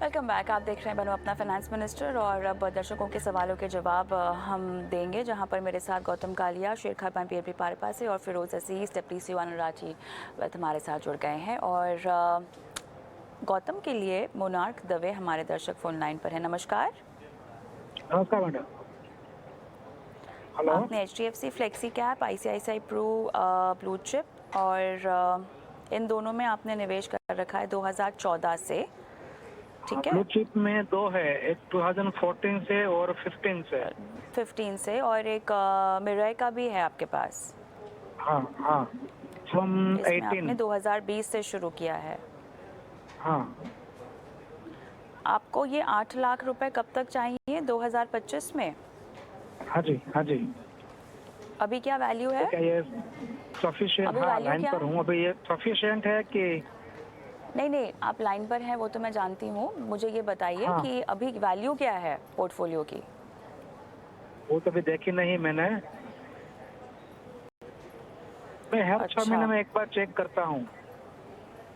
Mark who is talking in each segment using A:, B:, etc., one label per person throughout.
A: Welcome back. आप देख रहे हैं बनो अपना फाइनेंस मिनिस्टर और अब दर्शकों के सवालों के जवाब हम देंगे, जहां पर मेरे साथ गौतम कालिया, शेर खान पीएपी पारपा से और फिरोज अजीज डिप्टी सीओ रांची वेल्थ हमारे साथ जुड़ गए हैं। और गौतम के लिए मोनार्क दवे हमारे दर्शक फोन लाइन पर है। नमस्कार।
B: नमस्कार मैडम। हेलो।
A: आपने HDFC flexi cap, ICICI Pru blue chip और इन दोनों में आपने निवेश कर रखा है 2014 से, ठीक है?
B: ब्लू चिप में दो है, एक 2014 से और 15 से।
A: 15 से, और एक मिरर का भी है आपके पास।
B: हाँ हाँ, फ्रॉम
A: इसमें
B: 18।
A: आपने 2020 से शुरू किया है।
B: हाँ।
A: आपको ये 8 लाख रुपए कब तक चाहिए? 2025 में?
B: हाँ जी हाँ जी।
A: अभी क्या वैल्यू है?
B: तो क्या ये सफिशिएंट?
A: अभी
B: हाँ,
A: वैल्यू
B: लाइन
A: क्या
B: पर
A: है?
B: हूँ अभी। ये सफिशिएंट है कि?
A: नहीं नहीं, आप लाइन पर हैं वो तो मैं जानती हूँ। मुझे ये बताइए
B: हाँ,
A: कि अभी वैल्यू क्या है पोर्टफोलियो की?
B: वो तो अभी देखी नहीं मैंने। मैं हर 6
A: अच्छा,
B: महीने में एक बार चेक करता हूँ।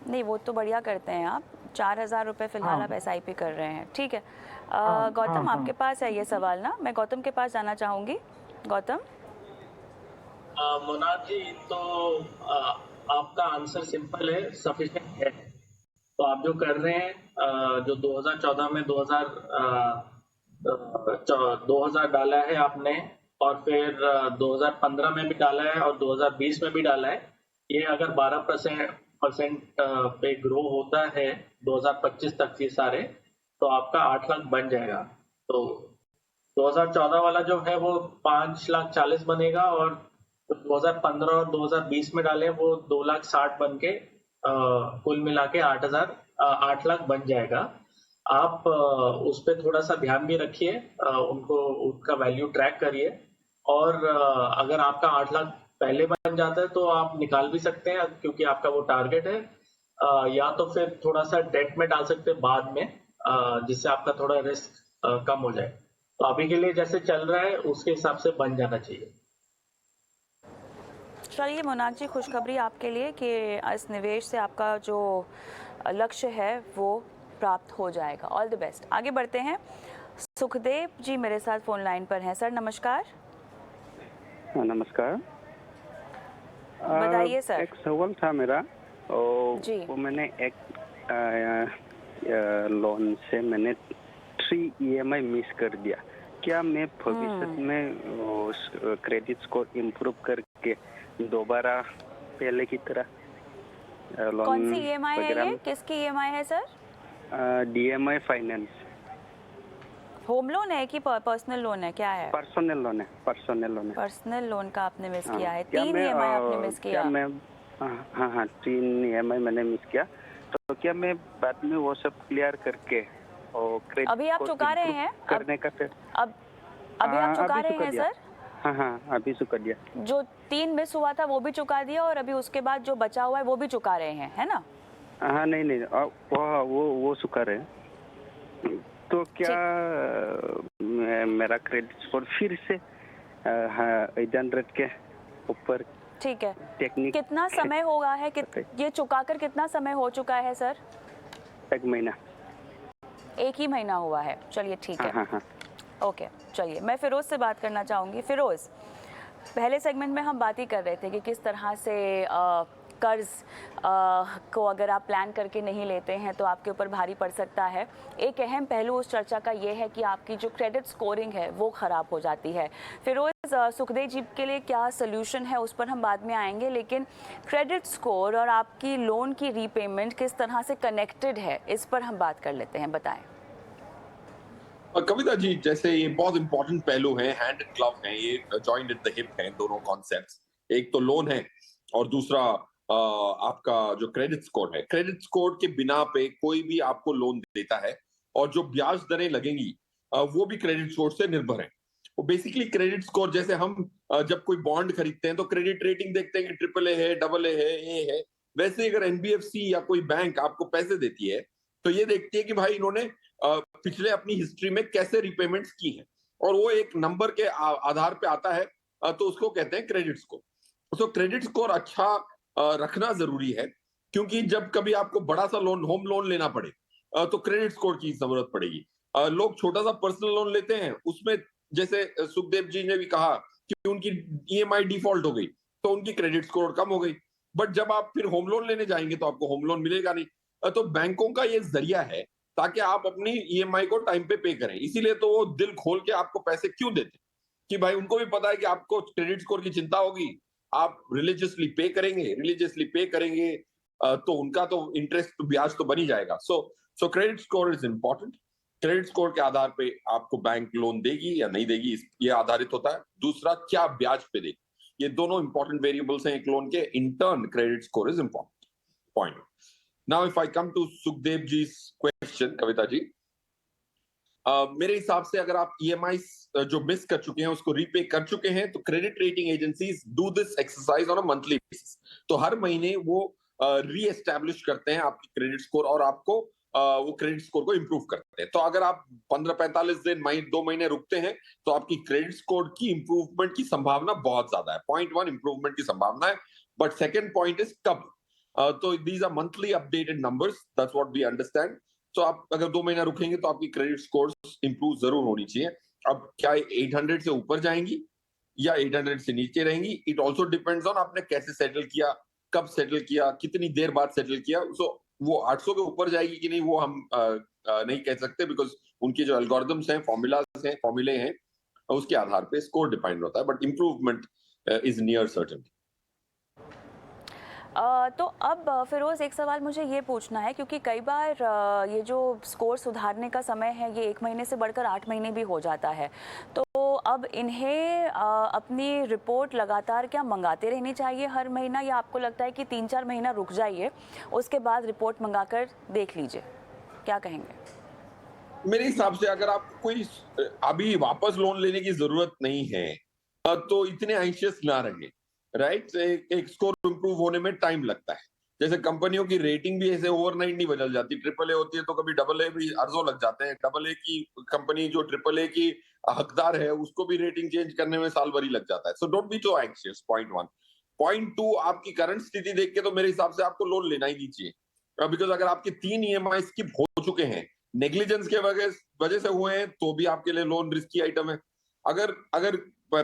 A: नहीं वो तो बढ़िया करते हैं आप। 4,000 रुपये फिलहाल
B: हाँ
A: आप SIP कर रहे हैं, ठीक है।
B: हाँ हाँ
A: गौतम,
B: हाँ।
A: आपके पास है ये सवाल ना? मैं गौतम के पास जाना चाहूँगी। गौतम,
C: मोनाज जी, तो आपका आंसर सिंपल है, सफिशिएंट है। तो आप जो कर रहे हैं, जो 2014 में 2000 डाला है आपने, और फिर 2015 में भी डाला है और 2020 में भी डाला है। ये अगर 12% पे ग्रो होता है 2025 तक ये सारे, तो आपका 8 लाख बन जाएगा। तो 2014 वाला जो है वो 5,40,000 बनेगा, और 2015 और 2020 में डाले वो 2,60,000 बन के कुल मिला के 8 लाख बन जाएगा। आप उस पर थोड़ा सा ध्यान भी रखिए, उनको उनका वैल्यू ट्रैक करिए, और अगर आपका 8 लाख पहले बन जाता है तो आप निकाल भी सकते हैं, क्योंकि आपका वो टारगेट है। या तो फिर थोड़ा सा डेट में डाल सकते हैं बाद में, जिससे आपका थोड़ा रिस्क कम हो जाए। तो अभी के लिए जैसे चल रहा है उसके हिसाब से बन जाना चाहिए।
A: चलिए मोनाक जी, खुशखबरी आपके लिए कि इस निवेश से आपका जो लक्ष्य है वो प्राप्त हो जाएगा। All the best. आगे बढ़ते हैं। सुखदेव जी मेरे साथ फोन लाइन पर हैं। सर नमस्कार।
D: नमस्कार।
A: बताइए सर।
D: एक सवाल था मेरा।
A: जी।
D: वो मैंने एक लोन से मैंने 3 EMI मिस कर दिया। क्या मैं भविष्य में क्रेडिट स्कोर इम्प्रूव करके दोबारा पहले की तरह लोन?
A: कौन सी EMI है ये? किसकी EMI है sir?
D: DMI finance.
A: Home loan है कि पर्सनल लोन है, क्या है?
D: पर्सनल लोन है। पर्सनल लोन है।
A: पर्सनल लोन का आपने मिस किया है।
D: क्या
A: 3 EMI आपने मिस किया?
D: क्या मैं हाँ 3 EMI मैंने मिस किया। तो क्या मैं बाद में वो सब क्लियर करके और क्रेडिट
A: अभी आप चुका रहे हैं
D: करने का फिर?
A: अभी आप चुका रहे हैं सर?
D: हाँ अभी चुका दिया।
A: जो 3 मिस हुआ था वो भी चुका दिया, और अभी उसके बाद जो बचा हुआ है वो भी चुका रहे हैं, है ना?
D: हाँ नहीं वो चुका रहे। तो क्या मेरा क्रेडिट स्कोर फिर से 800 के ऊपर?
A: ठीक है।
D: टेक्निक
A: कितना समय होगा है ये चुकाकर? कितना समय हो चुका है सर?
D: 1 महीना।
A: 1 ही महीना हुआ है। चलिए ठीक है।
D: हाँ।
A: ओके, चलिए मैं फिरोज से बात करना चाहूँगी। फिरोज, पहले सेगमेंट में हम बात ही कर रहे थे कि किस तरह से कर्ज को अगर आप प्लान करके नहीं लेते हैं तो आपके ऊपर भारी पड़ सकता है। एक अहम पहलू उस चर्चा का ये है कि आपकी जो क्रेडिट स्कोरिंग है वो ख़राब हो जाती है। फिरोज, सुखदेव जी के लिए क्या सोल्यूशन है उस पर हम बाद में आएंगे, लेकिन क्रेडिट स्कोर और आपकी लोन की रीपेमेंट किस तरह से कनेक्टेड है इस पर हम बात कर लेते हैं। बताएं।
E: कविता जी, जैसे ये बहुत इंपॉर्टेंट पहलू है, हैंड एंड ग्लव है, ये जॉइंट एट द हिप है दोनों कॉन्सेप्ट्स। एक तो लोन है और दूसरा आपका जो क्रेडिट स्कोर है। क्रेडिट स्कोर के बिना पे कोई भी आपको लोन देता है, और जो ब्याज दरें लगेंगी वो भी क्रेडिट स्कोर से निर्भर है। वो बेसिकली क्रेडिट स्कोर, जैसे हम जब कोई बॉन्ड खरीदते हैं तो क्रेडिट रेटिंग देखते हैं कि AAA है, AA है, A है। वैसे अगर NBFC या कोई बैंक आपको पैसे देती है तो ये देखती है कि भाई इन्होंने पिछले अपनी हिस्ट्री में कैसे रिपेमेंट्स की हैं, और वो एक नंबर के आधार पे आता है। तो उसको कहते हैं क्रेडिट स्कोर। तो क्रेडिट स्कोर अच्छा रखना जरूरी है, क्योंकि जब कभी आपको बड़ा सा लोन, होम लोन लेना पड़े, तो क्रेडिट स्कोर की जरूरत पड़ेगी। लोग छोटा सा पर्सनल लोन लेते हैं, उसमें जैसे सुखदेव जी ने भी कहा कि उनकी ईएमआई डिफॉल्ट हो गई तो उनकी क्रेडिट स्कोर कम हो गई। बट जब आप फिर होम लोन लेने जाएंगे तो आपको होम लोन मिलेगा नहीं। तो बैंकों का ये जरिया है ताकि आप अपनी ईएमआई को टाइम पे करें। इसीलिए तो वो दिल खोल के आपको पैसे क्यों देते हैं कि भाई उनको भी पता है कि आपको क्रेडिट स्कोर की चिंता होगी, आप रिलीजियसली पे करेंगे तो उनका तो इंटरेस्ट ब्याज तो बन ही जाएगा। सो credit score is important. Credit score के आधार पे आपको बैंक लोन देगी या नहीं देगी ये आधारित होता है। दूसरा, क्या ब्याज पे देगी, ये दोनों इंपॉर्टेंट वेरिएबल्स हैं एक लोन के। In turn credit score is important point. Now if I come to Sukhdev ji question, Kavita ji, मेरे हिसाब से अगर आप ईएमआई जो मिस कर चुके हैं उसको रीपे कर चुके हैं तो credit rating agencies do this exercise on a monthly basis. तो हर महीने वो री एस्टैब्लिश करते हैं आपकी क्रेडिट स्कोर और आपको वो क्रेडिट स्कोर को इंप्रूव करते हैं। तो अगर आप 15-45 दिन 2 महीने रुकते हैं तो आपकी क्रेडिट स्कोर की इंप्रूवमेंट की संभावना बहुत ज्यादा है। 0.1 इंप्रूवमेंट की संभावना है। बट सेकेंड पॉइंट इज कब। तो these are monthly updated numbers, that's what we understand. तो आप अगर 2 महीना रुकेंगे तो आपकी क्रेडिट स्कोर इंप्रूव जरूर होनी चाहिए। अब क्या 800 से ऊपर जाएंगी या 800 से नीचे रहेंगी, इट ऑल्सो डिपेंड्स ऑन आपने कैसे सेटल किया, कब सेटल किया, कितनी देर बाद सेटल किया। सो वो 800 के ऊपर जाएगी कि नहीं वो हम नहीं कह सकते, बिकॉज उनके जो एल्गोरिथम्स हैं, फॉर्मूले हैं, उसके आधार पे स्कोर डिपेंड होता है। But improvement is near certain.
A: तो अब फिरोज़ एक सवाल मुझे ये पूछना है, क्योंकि कई बार ये जो स्कोर सुधारने का समय है ये 1 महीने से बढ़कर 8 महीने भी हो जाता है। तो अब इन्हें अपनी रिपोर्ट लगातार क्या मंगाते रहनी चाहिए हर महीना, या आपको लगता है कि 3-4 महीना रुक जाइए उसके बाद रिपोर्ट मंगाकर देख लीजिए? क्या कहेंगे?
E: मेरे हिसाब से अगर आप कोई अभी वापस लोन लेने की जरूरत नहीं है तो इतने एंशियस ना रहे। राइट, एक स्कोर इंप्रूव होने में टाइम लगता है। जैसे कंपनियों की रेटिंग भी ऐसे ओवरनाइट नहीं बदल जाती। AAA होती है तो कभी AA भी अर्जों लग जाते हैं। AA की कंपनी जो AAA की हकदार है उसको भी रेटिंग चेंज करने में साल भर ही लग जाता है। So don't be so anxious, point 1। Point 2, आपकी करंट स्थिति देख के तो मेरे हिसाब से आपको लोन लेना ही नहीं चाहिए। बिकॉज अगर आपके 3 EMI स्किप हो चुके हैं, नेग्लिजेंस के वजह से हुए हैं, तो भी आपके लिए लोन रिस्की आइटम है। अगर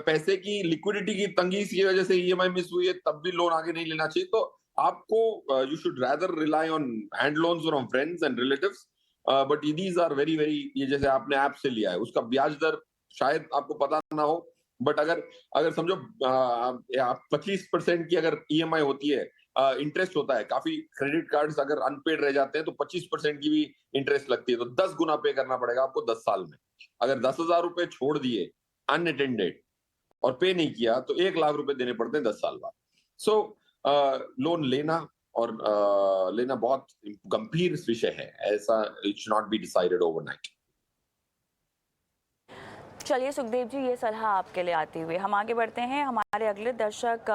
E: पैसे की लिक्विडिटी की तंगी की वजह से ईएमआई मिस हुई है तब भी लोन आगे नहीं लेना चाहिए। तो आपको you should rather rely on hand loans from friends and relatives. But these are very very, ये जैसे आपने ऐप से लिया है उसका ब्याज दर शायद आपको पता ना हो, बट अगर समझो 25% की अगर ईएमआई होती है, इंटरेस्ट होता है। काफी क्रेडिट कार्ड्स अगर अनपेड रह जाते हैं तो 25% की भी इंटरेस्ट लगती है। तो 10 गुना पे करना पड़ेगा आपको 10 साल में। अगर 10,000 रुपए छोड़ दिए अनअटेंडेड और पे नहीं किया तो 1 लाख रुपए देने पड़ते हैं 10 साल बाद। सो लोन लेना और लेना बहुत गंभीर विषय है। ऐसा it should not be decided overnight.
A: चलिए सुखदेव जी, ये सलाह आपके लिए आती हुई हम आगे बढ़ते हैं। हमारे अगले दर्शक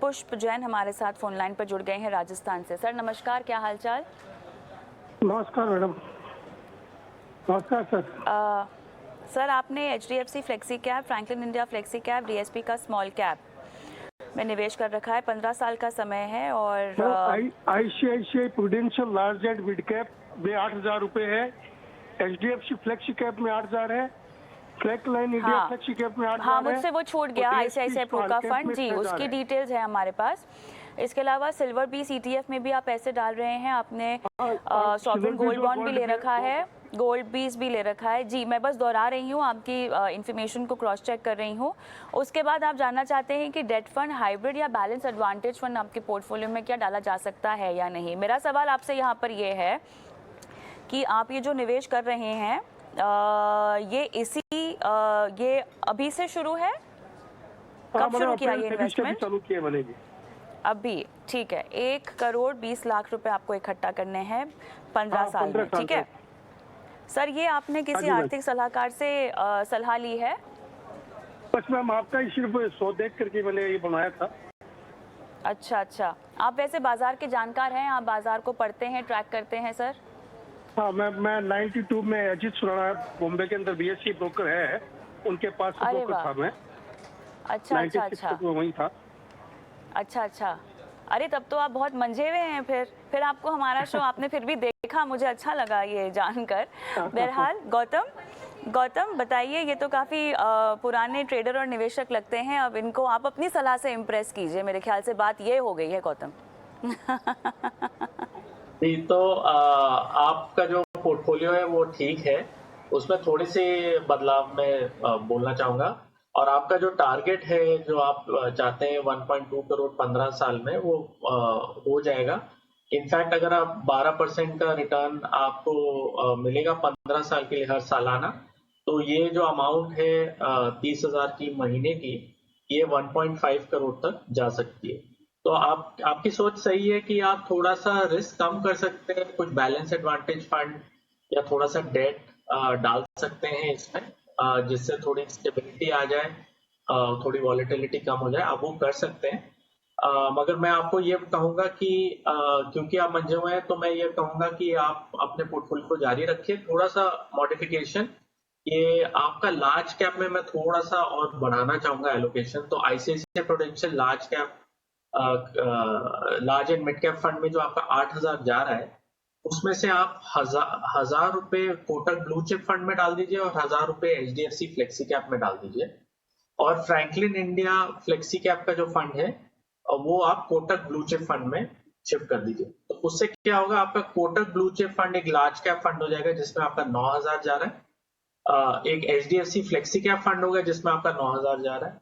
A: पुष्प जैन हमारे साथ फोन लाइन पर जुड़ गए हैं राजस्थान से। सर नमस्कार, क्या हालचाल?
B: नमस्कार मैडम। नमस्कार सर।
A: सर आपने HDFC flexi cap, Franklin India flexi cap, DSP का स्मॉल कैप में निवेश कर रखा है। 15 साल का समय है। और
B: ICICI prudential large and mid cap में 8,000 रुपए है। HDFC फ्लेक्सी कैप में 8,000 है। फ्रैंकलिन इंडिया फ्लेक्सी कैप में 8,000
A: हाँ,
B: है।
A: मुझसे वो छूट गया। ICICI प्रो का फंड जी, उसकी डिटेल्स है हमारे पास। इसके अलावा सिल्वर बीस ETF में भी आप पैसे डाल रहे हैं। आपने सॉवरेन गोल्ड बॉन्ड भी ले रखा है, गोल्ड बीस भी ले रखा है जी। मैं बस दोहरा रही हूँ, आपकी इन्फॉर्मेशन को क्रॉस चेक कर रही हूँ। उसके बाद आप जानना चाहते हैं कि डेट फंड, हाइब्रिड या बैलेंस एडवांटेज फंड आपके पोर्टफोलियो में क्या डाला जा सकता है या नहीं। मेरा सवाल आपसे यहाँ पर ये है कि आप ये जो निवेश कर रहे हैं ये अभी से शुरू है? कब शुरू किया ये इन्वेस्टमेंट? अभी, ठीक है। 1 करोड़ 20 लाख रुपए आपको इकट्ठा करने हैं 15 साल में, ठीक है सर? ये आपने किसी आर्थिक सलाहकार से सलाह ली है?
B: बस मैम आपका ही सिर्फ शो देख करके मैंने ये बनाया था।
A: अच्छा, आप वैसे बाजार के जानकार हैं? आप बाजार को पढ़ते हैं, ट्रैक करते हैं सर?
B: हाँ, मैं 92 में अजीत सुराणा बॉम्बे के अंदर BSc ब्रोकर है, उनके पास ब्रोकर था मैं।
A: अच्छा,
B: वही था।
A: अच्छा, अरे तब तो आप बहुत मंझे हुए हैं। फिर आपको हमारा शो आपने फिर भी देखा, मुझे अच्छा लगा ये जानकर। बहरहाल गौतम बताइए, ये तो काफ़ी पुराने ट्रेडर और निवेशक लगते हैं, अब इनको आप अपनी सलाह से इम्प्रेस कीजिए। मेरे ख्याल से बात ये हो गई है गौतम।
C: जी, तो आपका जो पोर्टफोलियो है वो ठीक है, उसमें थोड़ी सी बदलाव मैं बोलना चाहूँगा। और आपका जो टारगेट है, जो आप चाहते हैं 1.2 करोड़ 15 साल में, वो हो जाएगा। इनफैक्ट अगर आप 12% का रिटर्न आपको मिलेगा 15 साल के लिए हर सालाना, तो ये जो अमाउंट है 30,000 की महीने की, ये 1.5 करोड़ तक जा सकती है। तो आपकी सोच सही है कि आप थोड़ा सा रिस्क कम कर सकते हैं, कुछ बैलेंस एडवांटेज फंड या थोड़ा सा डेट डाल सकते हैं इसमें, जिससे थोड़ी स्टेबिलिटी आ जाए, थोड़ी वॉलेटिलिटी कम हो जाए, आप वो कर सकते हैं। मगर मैं आपको ये कहूंगा कि क्योंकि आप मंजे हुए हैं, तो मैं ये कहूंगा कि आप अपने पोर्टफोलियो को जारी रखिए, थोड़ा सा मॉडिफिकेशन। ये आपका लार्ज कैप में मैं थोड़ा सा और बढ़ाना चाहूंगा एलोकेशन। तो ICICI prudential large cap, large and mid cap fund में जो आपका 8,000 जा रहा है, उसमें से आप 1,000 रुपए कोटक ब्लू चिप फंड में डाल दीजिए और 1,000 रुपए एचडीएफसी फ्लेक्सी कैप में डाल दीजिए। और फ्रैंकलिन इंडिया फ्लेक्सी कैप का जो फंड है, वो आप कोटक ब्लू चिप फंड में शिफ्ट कर दीजिए। तो उससे क्या होगा, आपका कोटक ब्लू चिप फंड एक लार्ज कैप फंड हो जाएगा जिसमें आपका 9,000 जा रहा है, एक एचडीएफसी फ्लेक्सी कैप फंड होगा जिसमें आपका 9,000 जा रहा है,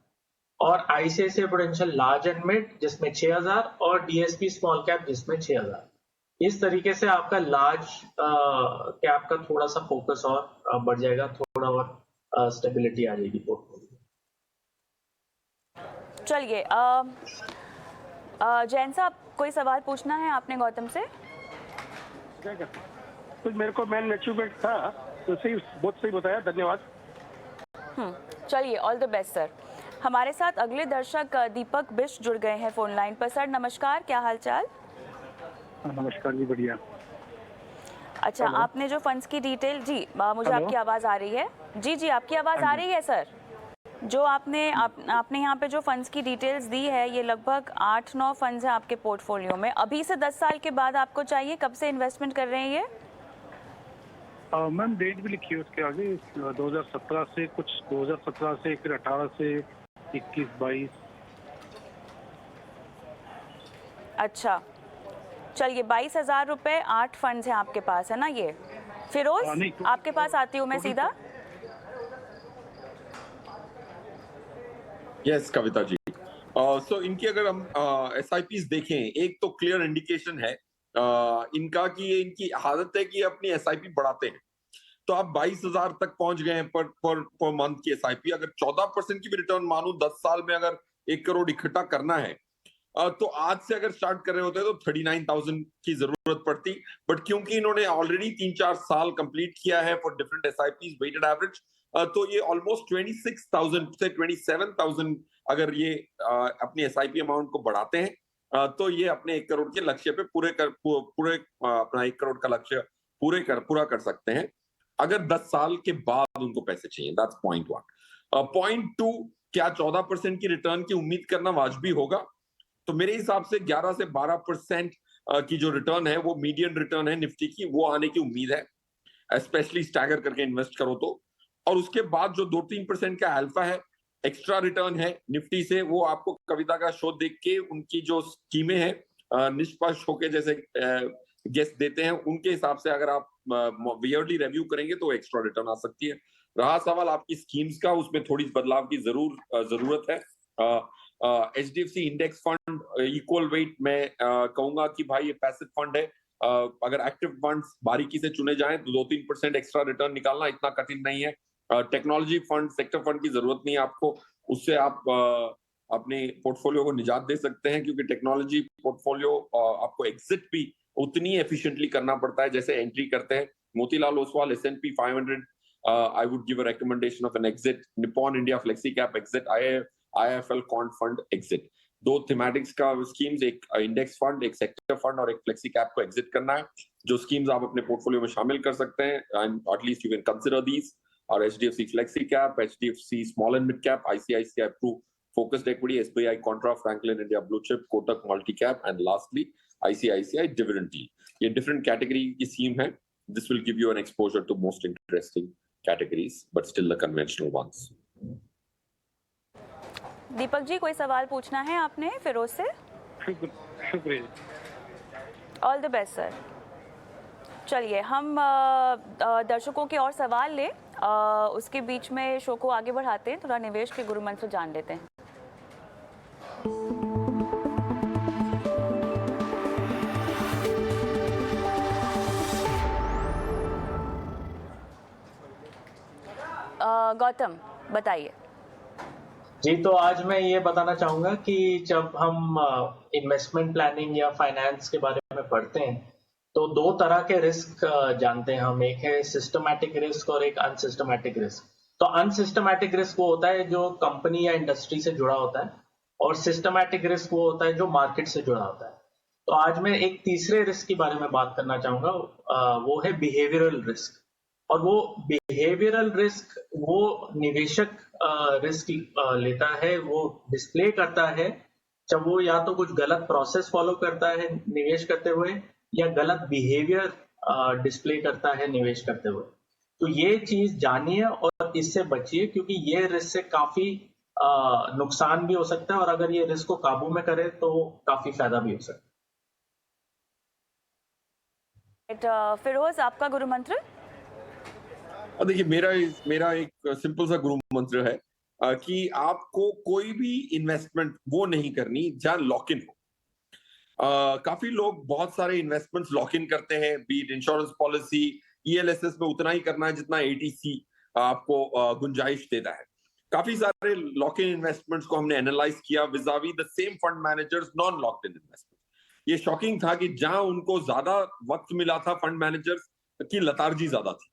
C: और ICICI prudential large and mid जिसमें 6,000, और डीएसपी स्मॉल कैप जिसमें 6,000। इस तरीके से आपका लार्ज कैप का थोड़ा सा फोकस और बढ़ जाएगा, थोड़ा और स्टेबिलिटी आ जाएगी पोर्टफोलियो।
A: चलिए, जैन साहब, कोई सवाल पूछना है आपने गौतम से?
B: कुछ मेरे को मैन अचीवमेंट था, तो सही, बहुत सही बताया, धन्यवाद।
A: चलिए, ऑल द बेस्ट सर। हमारे साथ अगले दर्शक दीपक बिष्ट जुड़ गए हैं फोन लाइन पर। सर नमस्कार, क्या हाल चाल?
B: नमस्कार जी, बढ़िया।
A: अच्छा, आपने जो फंड्स की डिटेल, जी मुझे आपकी आवाज़ आ रही है। जी आपकी आवाज़ आ रही है सर। जो आपने यहाँ पे जो फंड्स की डिटेल्स दी है, ये लगभग 8-9 फंड्स हैं आपके पोर्टफोलियो में। अभी से 10 साल के बाद आपको चाहिए, कब से इन्वेस्टमेंट कर रहे हैं ये?
B: मैम डेट भी लिखी है उसके आगे, 2017 से, कुछ 2017 से, फिर 18 से 21-22।
A: अच्छा, चलिए, 22,000 रुपये 8 फंड्स हैं आपके पास, है ना? ये फिरोज, आपके पास आती हूँ मैं सीधा।
E: यस कविता जी, सो इनकी अगर हम एसआईपीज देखें, एक तो क्लियर इंडिकेशन है इनका कि ये इनकी आदत है कि ये अपनी एसआईपी बढ़ाते हैं। तो आप 22,000 तक पहुंच गए हैं पर मंथ की एसआईपी। अगर 14% की भी रिटर्न मानूं, 10 साल में अगर 1 करोड़ इकट्ठा करना है, तो आज से अगर स्टार्ट कर रहे होते तो 39,000 की जरूरत पड़ती। बट क्योंकि इन्होंने ऑलरेडी 3-4 साल कंप्लीट किया है for different SIPs weighted average, तो ये ऑलमोस्ट 26,000 से 27,000 अगर ये अपनी एसआईपी अमाउंट को बढ़ाते हैं, तो ये अपने 1 करोड़ के लक्ष्य पे पूरे अपना 1 करोड़ का लक्ष्य पूरा कर सकते हैं, अगर 10 साल के बाद उनको पैसे चाहिए। That's point 1। पॉइंट 2, क्या 14% की रिटर्न की उम्मीद करना वाजिबी होगा? तो मेरे हिसाब से 11 से 12% की जो रिटर्न है, वो मीडियन रिटर्न है निफ्टी की, वो आने की उम्मीद है, स्पेशली स्टैगर करके इन्वेस्ट करो तो। और उसके बाद जो 2-3% का अल्फा है, एक्स्ट्रा रिटर्न है निफ्टी से, वो आपको कविता का शो देख के उनकी जो स्कीमें हैं निष्पक्ष होके जैसे गेस्ट देते हैं, उनके हिसाब से अगर आप ईयरली रिव्यू करेंगे तो एक्स्ट्रा रिटर्न आ सकती है। रहा सवाल आपकी स्कीम्स का, उसमें थोड़ी बदलाव की जरूरत है। HDFC index fund equal weight में कहूंगा कि भाई ये पैसिव फंड है। अगर एक्टिव फंड्स बारीकी से चुने जाएं तो 2-3% एक्स्ट्रा रिटर्न निकालना इतना कठिन नहीं है। टेक्नोलॉजी फंड, सेक्टर फंड की जरूरत नहीं है आपको, उससे आप अपने पोर्टफोलियो को निजात दे सकते हैं, क्योंकि टेक्नोलॉजी पोर्टफोलियो आपको एग्जिट भी उतनी एफिशिएंटली करना पड़ता है जैसे एंट्री करते हैं। Motilal Oswal S&P 500, I would give a recommendation of an exit. Nippon India Flexi Cap exit, IIFL Quant Fund exit। 2 thematics का स्कीम्स, एक इंडेक्स फंड, एक सेक्टर फंड और एक फ्लेक्सी कैप को एग्जिट करना है, जो स्कीम्स आप अपने पोर्टफोलियो में शामिल कर सकते हैं, and at least you can consider these. और HDFC Flexi Cap, HDFC Small and Mid Cap, ICICI Pru Focused Equity, SBI Contra, Franklin India Blue Chip, Kotak Multi Cap, and lastly ICICI Dividend Yield। ये different category की scheme है. This will give you an exposure to most interesting categories but still the conventional ones.
A: Deepak ji, कोई सवाल पूछना है आपने फिरोज से?
B: शुक्रिया.
A: All the best sir. चलिए हम दर्शकों के और सवाल ले, उसके बीच में शो को आगे बढ़ाते हैं, थोड़ा निवेश के गुरु मंत्र जान लेते हैं. गौतम बताइए.
C: जी, तो आज मैं ये बताना चाहूंगा कि जब हम इन्वेस्टमेंट प्लानिंग या फाइनेंस के बारे में पढ़ते हैं तो दो तरह के रिस्क जानते हैं हम. एक है सिस्टमैटिक रिस्क और एक अनसिस्टमैटिक रिस्क. तो अनसिस्टमैटिक रिस्क वो होता है जो कंपनी या इंडस्ट्री से जुड़ा होता है और सिस्टमैटिक रिस्क वो होता है जो मार्केट से जुड़ा होता है. तो आज मैं एक तीसरे रिस्क के बारे में बात करना चाहूंगा, वो है बिहेवियरल रिस्क. और वो बिहेवियरल रिस्क वो निवेशक रिस्क लेता है, वो डिस्प्ले करता है जब वो या तो कुछ गलत प्रोसेस फॉलो करता है निवेश करते हुए या गलत बिहेवियर डिस्प्ले करता है निवेश करते हुए. तो ये चीज जानिए और इससे बचिए क्योंकि ये रिस्क से काफी नुकसान भी हो सकता है और अगर ये रिस्क को काबू में करे तो काफी फायदा भी हो सकता
A: है. फिरोज, आपका गुरु मंत्र?
E: और देखिए मेरा एक सिंपल सा गुरु मंत्र है कि आपको कोई भी इन्वेस्टमेंट वो नहीं करनी जहां लॉक इन हो. काफी लोग बहुत सारे इन्वेस्टमेंट्स लॉक इन करते हैं, बीट इंश्योरेंस पॉलिसी, ईएलएसएस में उतना ही करना है जितना एटीसी आपको गुंजाइश देता है. काफी सारे लॉक इन इन्वेस्टमेंट्स को हमने एनालाइज किया vis-a-vis the same fund managers non locked in investment. ये शॉकिंग था कि जहां उनको ज्यादा वक्त मिला था फंड मैनेजर्स की लतारजी ज्यादा थी.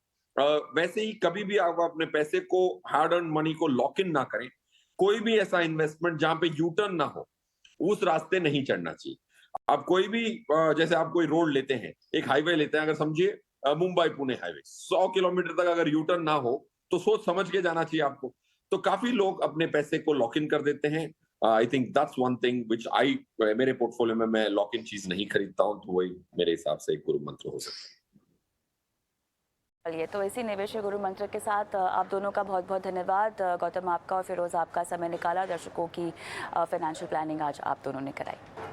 E: वैसे ही कभी भी आप अपने पैसे को, हार्ड अर्न मनी को लॉक इन ना करें. कोई भी ऐसा इन्वेस्टमेंट जहां पे यू टर्न ना हो उस रास्ते नहीं चढ़ना चाहिए. आप कोई भी जैसे आप कोई रोड लेते हैं, एक हाईवे लेते हैं, अगर समझिए मुंबई पुणे हाईवे 100 किलोमीटर तक अगर यू टर्न ना हो तो सोच समझ के जाना चाहिए आपको. तो काफी लोग अपने पैसे को लॉक इन कर देते हैं. I think that's one thing which मेरे पोर्टफोलियो में मैं लॉक इन चीज नहीं खरीदता हूं. तो वही मेरे हिसाब से एक गुरु मंत्र हो सकता है.
A: चलिए, तो इसी निवेश के गुरु मंत्र के साथ आप दोनों का बहुत बहुत धन्यवाद. गौतम आपका और फिरोज आपका समय निकाला, दर्शकों की फाइनेंशियल प्लानिंग आज आप दोनों ने कराई.